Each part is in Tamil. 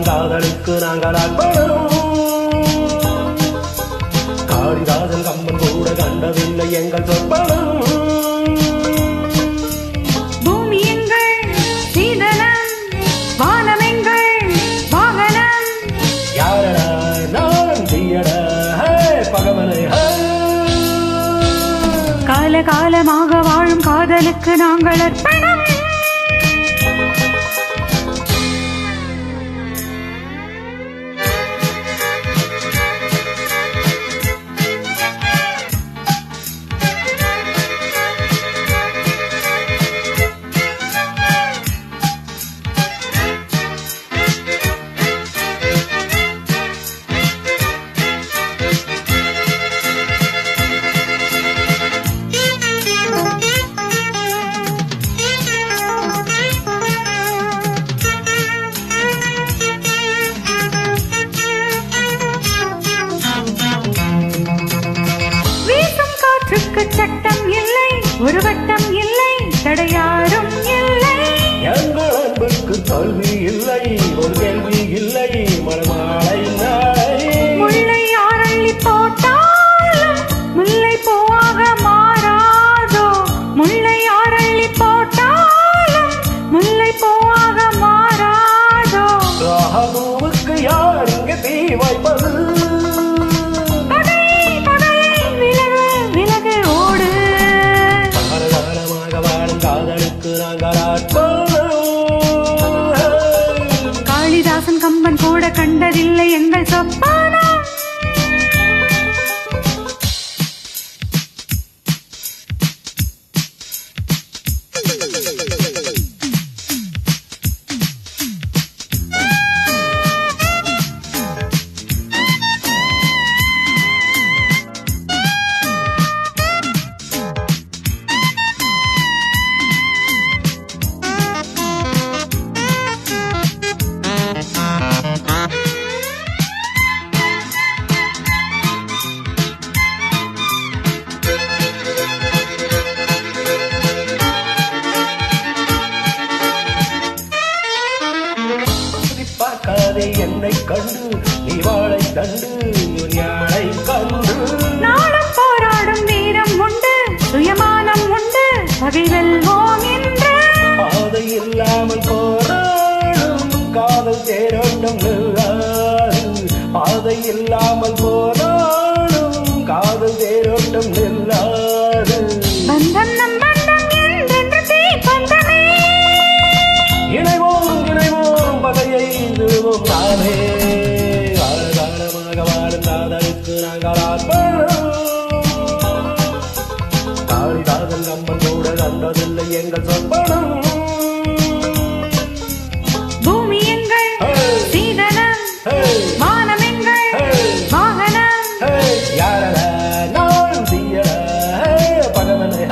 காதலுக்கு நாங்கள் அர்ப்பணம். காளிதாசன் கம்பன் கூட கண்டதில்லை எங்கள் சொற்பனம். பூமி எங்கள் சீதனம், வானம் எங்கள் வாகனம். யாரடா நான் தீயடா பகவனை. காலகாலமாக வாழும் காதலுக்கு நாங்கள் அர்ப்பணம். சட்டம் இல்லை, ஒரு வட்டம் இல்லை, தடையாரும் இல்லை. எங்கள் அன்புக்கு தோல்வி இல்லை, ஒரு கேள்வி இல்லை, மறுமாலை நாளை. முல்லை யாரள்ளி போட்டாலும் முல்லை பூவாக மாறாதோ. முல்லை யாரள்ளி போட்டாலும் முல்லை பூவாக மாறாதோ. ராகுவுக்கு யார் இங்கு தீ வைப்பது? காளிதாசன் கம்பன் கூட கண்டதில்லை எங்கள் சொப்பானா. என்னை கண்டு நீ வாழை கண்டு யாழை கண்டு. நாளும் போராடும் வீரம் உண்டு, சுயமானம் உண்டு, பகை வெல்வோம் என்று. பாதை இல்லாமல் போராடும் காதல் தேரோட்டம் நில்லாது. பாதை இல்லாமல் போராடும் காதல் தேரோட்டம் நில்லாது. பந்தம் நம் பந்தம் என்றென்று தீ பந்தமே. இணைவோம் இணைவோம் பகையை விடுவோம் நானே. காலகாலமாக வாழும் காதலுக்கு நாங்கள் அர்ப்பணம். காளிதாசன் கம்பன் கூட கண்டதில்லை எங்கள் சொற்பனம். பூமி எங்கள் சீதனம், வானம் எங்கள் வாகனம். யாரடா நான் தீயடா பகவனை.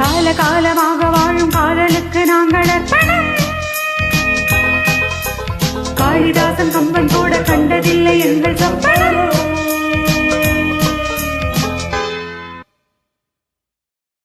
காலகாலமாக வாழும் காதலுக்கு நாங்கள் அர்ப்பணம். காளிதாசன் கம்பன் கூட கண்ட